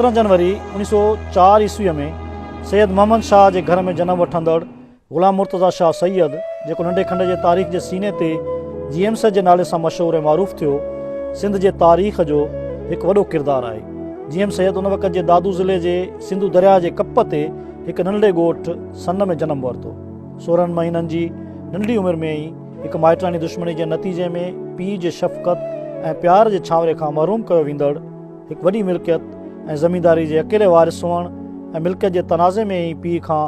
17 जनवरी 1904 ईस्वीअ में सैयद मोहम्मद शाह जे घर में जनम वठंदड़ ग़ुलाम मुर्तज़ा शाह सैयद, जेको नंढे खंड जे तारीख़ जे सीने ते GM सैयद जे नाले सां मशहूरु ऐं मारूफ़ थियो, सिंध जे तारीख़ जो हिकु वॾो किरदारु आहे। GM सैयद उन वक़्त जे दादू ज़िले जे सिंधु दरिया जे कप ते हिकु नंढड़े ॻोठु सन में जनमु वरितो। 16 महीननि जी नंढी उमिरि में ई हिकु माइटानी दुश्मनी जे नतीजे में पीउ जे शफ़क़त ऐं प्यार जे छांवरे खां महरूम कयो वेंदड़ हिकु वॾी मिल्कियत ऐं ज़मींदारी जे अकेले वारिस हुअण ऐं मिल्कियत जे तनाज़े में ई पीउ खां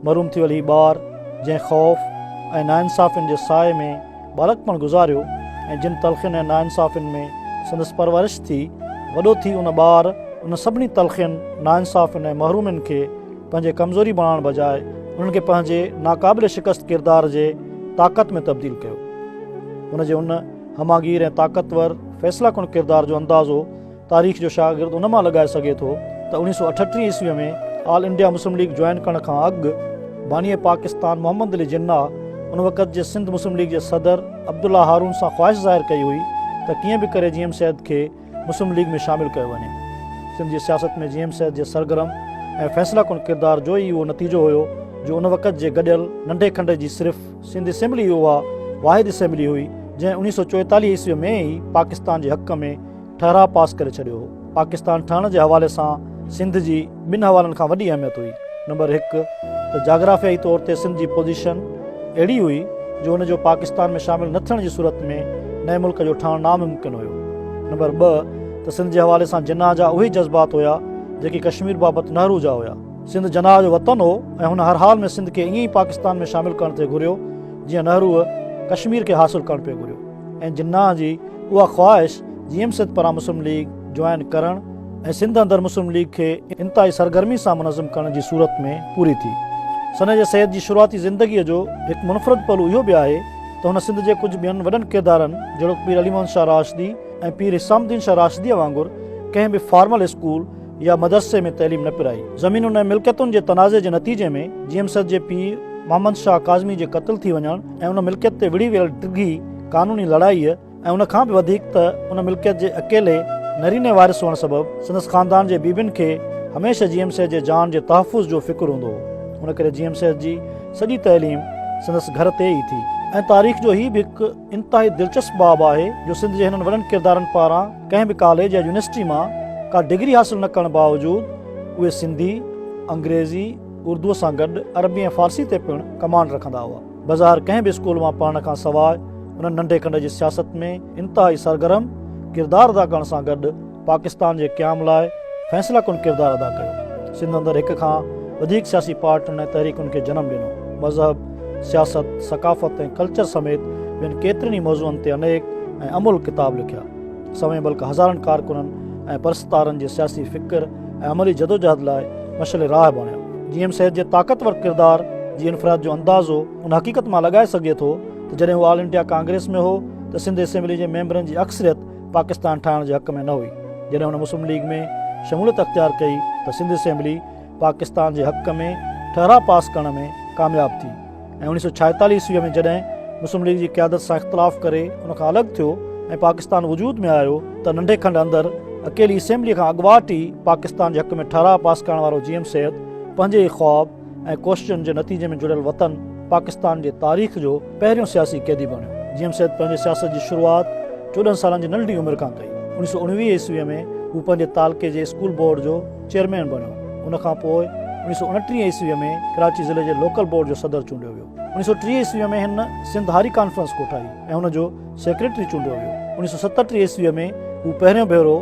महरूम थियल ही ॿार, जंहिं ख़ौफ़ ऐं नाइंसाफ़ियुनि जे साए में बालकपण गुज़ारियो ऐं जिन तलख़ियुनि ऐं नाइंसाफ़ियुनि में संदसि परवरिश थी, वॾो थी उन ॿार उन सभिनी तलख़ियुनि, नाइंसाफ़ियुनि ऐं महरूमनि खे पंहिंजे कमज़ोरी बणाइण बजाए उन्हनि खे पंहिंजे नाक़ाबिल शिकस्त किरदार जे ताक़त में तब्दील कयो। उनजे उन हमागीर ऐं ताक़तवर फ़ैसिला कुन किरदार जो अंदाज़ो तारीख़ जो शागिर्द उन मां लॻाए सघे थो त 1938 ईस्वीअ में all India Muslim league join करण खां अॻु बानीअ पाकिस्तान मोहम्मद अली जिन्ना उन वक़्त जे सिंध मुस्लिम लीग जे सदर अब्दुल्ला हारून सां ख़्वाहिश ज़ाहिर कई हुई त कीअं बि करे GM सैयद खे मुस्लिम लीग में शामिल कयो वञे। सिंध जी सियासत में GM सैयद जे सरगर्म ऐं फ़ैसिला कुन किरदार जो ई उहो नतीजो हुयो जो उन वक़्त जे गॾियल नंढे खंड जी सिर्फ़ु सिंध असेंबली उहा वाहिद असेंबली हुई जंहिं 1944 ईस्वीअ में ई पाकिस्तान जे हक़ में ठहराव पास करे छॾियो हो। पाकिस्तान ठहण जे हवाले सां सिंध जी ॿिनि हवालनि खां वॾी अहमियत हुई। नंबर 1 त जाग्राफियाई तौर ते सिंध जी पोज़ीशन अहिड़ी हुई जो हुनजो पाकिस्तान में शामिल न थियण जी सूरत में नए मुल्क जो ठहणु नामुमकिन हुयो। नंबर 2 त सिंध जे हवाले सां जिन्ना जा उहे जज़्बात हुया जेके कश्मीर बाबति नेहरू जा हुया। सिंध जनाह जो वतन हो ऐं हुन हर हाल में सिंध खे ईअं ई पाकिस्तान में शामिल करण ते घुरियो जीअं नेहरूअ कश्मीर खे हासिलु करणु पियो घुरियो। ऐं जिन्ना जी उहा ख़्वाहिश GM सैयद पारां मुस्लिम लीग जॉइन करणु ऐं सिंध अंदरि मुस्लिम लीग खे इंतिहाई सरगर्मी सां मुनज़म करण जी सूरत में पूरी थी। सन जे सैयद जी शुरूआती ज़िंदगीअ जो हिकु मुनफ़रद पहलू इहो बि आहे त हुन सिंध जे कुझु ॿियनि वॾनि किरदारनि जहिड़ो पीर अली मोहम्मद शाह राशिदी ऐं पीर हिसामुद्दीन शाह राशिदीअ वांगुरु कंहिं बि फॉर्मल स्कूल या मदरसे में तइलीम न पिराई। ज़मीनुनि ऐं मिल्कियतुनि जे तनाज़े जे नतीजे में GM सैयद जे पीउ मोहम्मद शाह काज़मी जे क़त्ल थी वञणु ऐं उन मिल्कियत ते विढ़ी वियल डिघी क़ानूनी लड़ाईअ ऐं उन खां बि वधीक त उन मिल्कियत जे अकेले नरीने वारिस हुअण सबबि संदसि ख़ानदान जे बीबियुनि खे हमेशह GM सैयद जे जान जे तहफ़ुज़ जो फ़िक्रु हूंदो हो। उन करे GM सैयद जी सॼी तइलीम संदसि घर ते ई थी। ऐं तारीख़ जो ही बि हिकु इंतिहाई दिलचस्प बाब आहे जो सिंध जे हिननि वॾनि किरदारनि पारां कंहिं बि कॉलेज या यूनिवर्सिटी मां का डिग्री हासिलु न करण बावजूदि उहे सिंधी, अंग्रेज़ी, उर्दूअ सां गॾु अरबी ऐं फ़ारसी ते पिणु कमांड रखंदा हुआ। बाज़ार कंहिं बि स्कूल मां पढ़ण खां सवाइ उन्हनि नंढे खंड जी सियासत में इंतिहाई सरगर्म किरदारु अदा करण सां गॾु पाकिस्तान जे क़याम लाइ फ़ैसिला कुन किरदारु अदा कयो। सिंध अंदरि हिक खां वधीक सियासी पार्टियुनि ऐं तहरीकुनि खे जनमु ॾिनो। मज़हब, सियासत, सक़ाफ़त ऐं कल्चर समेत ॿियनि केतिरनि ई मौज़ूअनि ते अनेक ऐं अमुल किताब लिखिया। समय बल्कि हज़ारनि कारकुननि ऐं परसतारनि जे सियासी फ़िक्र ऐं अमली जदोजहद लाइ मशल राह बणियो। GM सैयद जे ताक़तवर किरदार जी इनफ़राद जो अंदाज़ो उन हक़ीक़त मां लॻाए सघे थो त जॾहिं उहो ऑल इंडिया कांग्रेस में हो त सिंध असेंबली जे मेंबरनि जी अक्सरियत पाकिस्तान ठाहिण जे हक़ में न हुई। जॾहिं हुन मुस्लिम लीग में शमूलियत अख़्तियार कई त सिंध असेंबली पाकिस्तान जे हक़ में ठहराव पास करण में कामयाबु थी। ऐं 1946 ईस्वीअ में जॾहिं मुस्लिम लीग जी क़यादत सां इख़्तिलाफ़ करे उन खां अलॻि थियो ऐं पाकिस्तान वजूद में आयो त नंढे खंड अंदरि अकेली असेंबली खां अॻुवाट ई पाकिस्तान जे हक़ में ठहराव पास करण वारो GM सैयद पंहिंजे ई ख़्वाब ऐं कोशिशुनि जे नतीजे में जुड़ियल वतन पाकिस्तान जे तारीख़ जो पहिरियों सियासी क़ैदी बणियो। GM सैयद पंहिंजे सियासत जी शुरूआति 14 सालनि जी नंढी उमिरि खां कई। 1919 ईस्वीअ में हू पंहिंजे तालके जे स्कूल बोर्ड जो चेयरमैन बणियो। उनखां पोइ 1929 ईस्वीअ में कराची ज़िले जे लोकल बोर्ड जो सदर चूंडियो वियो। 1930 ईस्वीअ में हिन सिंध हारी कॉन्फ्रेंस कोठाई ऐं हुनजो सेक्रेटरी चूंडियो वियो। 1937 ईस्वीअ में हू पहिरियों भेरो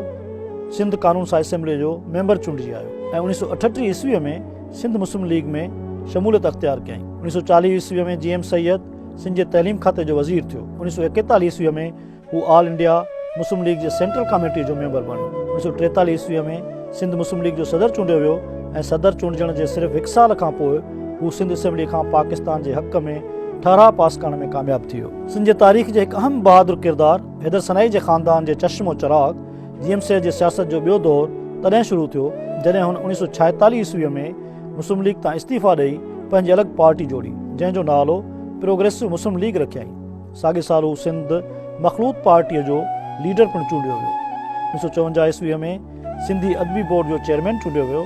सिंध कानून सां असेंबली जो मेंबर चूंडिजी आयो ऐं 1938 ईस्वीअ में सिंध मुस्लिम लीग में शमूलियत अख़्तियार कयईं। 1940 ईस्वीअ में GM सैयद सिंध जे तइलीम खाते जो वज़ीर थियो। 1941 ईस्वीअ में हू ऑल इंडिया मुस्लिम लीग जे सेंट्रल कमेटी जो मेंबर बणियो। 1943 ईस्वीअ में सिंध मुस्लिम लीग जो सदर चूंडियो वियो ऐं सदर चूंडजण जे सिर्फ़ु 1 साल खां पोइ हू सिंध असेंबली खां पाकिस्तान जे हक़ में ठहराव पास करण में कामयाबु थी वियो। सिंध जे तारीख़ जे हिकु अहम बहादुर किरदारु हैदर सनाई जे ख़ानदान जे चश्मो चिराग GM सैयद जे सियासत जो ॿियो दौरु तॾहिं शुरू थियो जॾहिं हुन 1946 ईस्वीअ में मुस्लिम लीग तां इस्तीफ़ा ॾेई पंहिंजी अलॻि पार्टी जोड़ी जंहिंजो नालो प्रोग्रेसिव मुस्लिम लीग रखियईं। साॻे साल हू सिंध मखलूत पार्टीअ जो लीडर पिणु चूंडियो वियो। 1954 ईस्वीअ में सिंधी अदबी बोर्ड जो चेयरमैन चूंडियो वियो।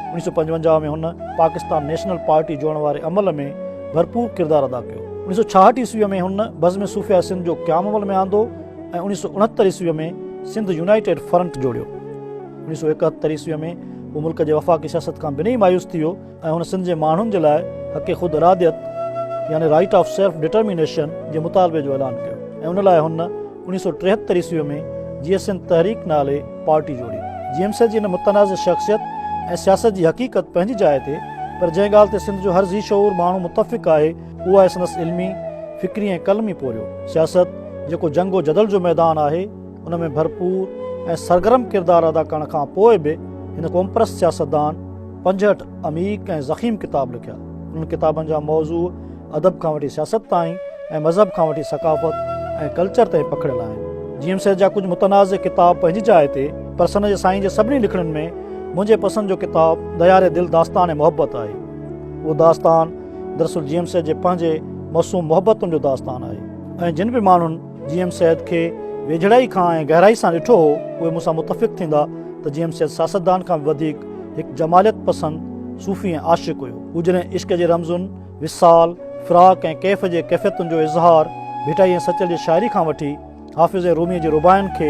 1955 में हुन पाकिस्तान नेशनल पार्टी जोड़ण वारे अमल में भरपूर किरदारु अदा कयो। 1966 ईस्वीअ में हुन बज़्म सूफ़िया सिंध जो क़याम अमल में आंदो ऐं 1969 ईस्वीअ में सिंध यूनाइटेड फ्रंट जोड़ियो। 1971 ईस्वीअ में हू मुल्क जे वफ़ाक़ी सियासत खां ॿिन्ही मायूस थी वियो ऐं हुन सिंध जे माण्हुनि जे लाइ हक़ ख़ुदि इरादियत यानी राइट ऑफ सेल्फ डिटर्मिनेशन जे मुतालबे जो ऐलान कयो ऐं उन लाइ हुन 1973 ईस्वीअ में GSN तहरीक नाले पार्टी जोड़ी। GMC जी हिन मुतनाज़ शख़्सियत ऐं सियासत जी हक़ीक़त पंहिंजी जाइ ते, पर जंहिं ॻाल्हि ते सिंध जो हर ज़ी शऊर माण्हू मुतफ़िक़ आहे उहा आहे संदसि इल्मी, फ़िक्री ऐं कलमी पोरियो। सियासत जेको जंगो जदल जो मैदान आहे उन में भरपूर ऐं सरगर्म किरदारु अदा करण खां पोइ बि हिन क़ौमपरस्त सियासतदान 65 अमीक़ ऐं ज़ख़ीम किताब लिखिया। उन्हनि किताबनि जा मौज़ू अदब खां वठी सियासत ताईं ऐं मज़हब खां वठी सक़ाफ़त ऐं कल्चर ताईं पखिड़ियल आहिनि। GMC जा कुझु मुतनाज़ किताब पंहिंजी जाइ ते, पर सन जे साईं जे सभिनी लिखणनि में मुंहिंजे पसंदि जो किताबु दयारे दिल दास्तान ऐं मुहबत आहे। उहो दास्तान दरअसल GMC जे पंहिंजे मौसूम मुहबतुनि जो दास्तान आहे ऐं जिन बि माण्हुनि GMC खे वेझड़ाई खां ऐं गहराई सां ॾिठो हो उहे मूंसां मुतफ़िक़ थींदा त GMC सियासतदान खां वधीक हिकु जमालियत पसंदि सूफ़ी ऐं आशिक़ हुयो। हू जॾहिं इश्क जे रमज़ुनि, विसाल, फ़िराक ऐं कैफ़ जे कैफ़ियतुनि जो इज़हार, भिटाई ऐं सचल जी शाइरी खां वठी हाफ़िज़ रूमी जे रुबाइनि खे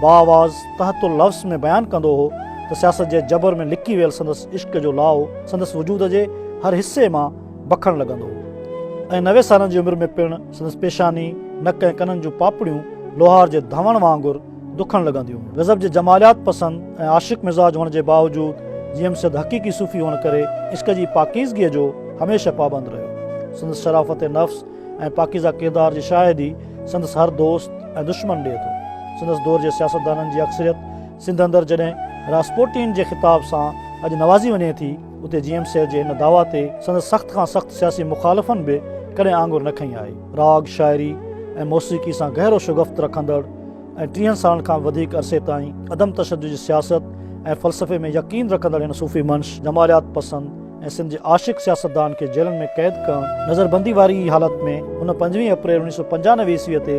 बाआवाज़ तहतुल लफ़्ज़ में बयानु कंदो हो त सियासत जे जबर में लिकी वियल संदसि इश्क जो लाओ संदसि वजूद जे हर हिसे मां बखणु लॻंदो हो ऐं 90 सालनि जी उमिरि में पिणु संदसि पेशानी, नक ऐं कननि जूं पापड़ियूं लोहार जे धवण वांगुरु दुखणु लॻंदियूं। गज़ब जे जमालियात पसंदि ऐं आशिक़ मिज़ाज हुअण जे बावजूदि GMC हक़ीक़ी सूफ़ी हुअण करे इश्क जी पाकीज़गीअ जो हमेशह पाबंद रहियो। संदसि शराफ़त नफ़्स ऐं पाकीज़ा किरदार जी शाहिदी संदसि हर दोस्त ऐं दुश्मन ॾिए थो। संदसि दौर जे सियासतदाननि जी अक्सरियत सिंध अंदरि जॾहिं रासपोटीन जे ख़िताब सां अॼु नवाज़ी वञे थी, उते GMC जे हिन दावा ते संदसि सख़्त खां सख़्तु सियासी मुख़ालिफ़नि बि कॾहिं आंगुर न खईं आहे। राग, शाइरी ऐं मौसीक़ी सां गहरो शुगफ़्त रखंदड़ ऐं 30 सालनि खां वधीक अरसे ताईं अदम तशद्दुद जी सियासत ऐं फ़लसफ़े में यकीन रखंदड़ हिन सूफ़ी मंश, जमालियात पसंदि ऐं सिंध जे आशिक़ सियासतदान खे जेलनि में क़ैद करणु नज़रबंदी वारी हालत में हुन 25 अप्रैल 1995 ईस्वीअ ते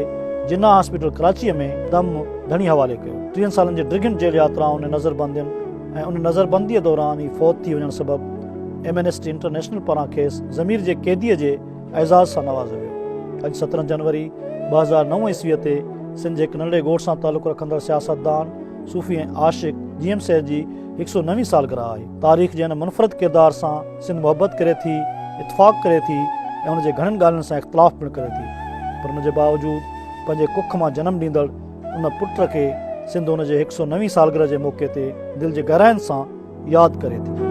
जिन्ना हॉस्पिटल कराचीअ में दम धणी हवाले कयो। 30 सालनि जे ड्रिगन जेल यात्राउनि ऐं नज़रबंदियुनि ऐं उन नज़रबंदीअ दौरान ई फ़ौत थी वञण सबबि एमनेस्टी इंटरनेशनल पारां खेसि ज़मीर जे कैदीअ जे एज़ाज़ सां नवाज़ियो वियो। अॼु 17 जनवरी 2009 ईस्वीअ ते सिंध जे हिकु नंढे ॻोठ सां तालुक़ु रखंदड़ सियासतदान, सूफ़ी ऐं आशिक़ GMC जी 109वीं सालगिरह आहे। तारीख़ जे हिन मुनफ़रद किरदार सां सिंध मुहबत करे थी, इतफ़ाक़ करे थी ऐं हुनजे घणनि ॻाल्हियुनि सां इख़्तिलाफ़ पिणु करे थी, पर हुनजे बावजूदि पंहिंजे कुख मां जनमु ॾींदड़ उन पुट खे सिंध हुनजे 109वीं सालगिरह जे मौक़े ते दिलि जे गहराइनि सां यादि करे थी।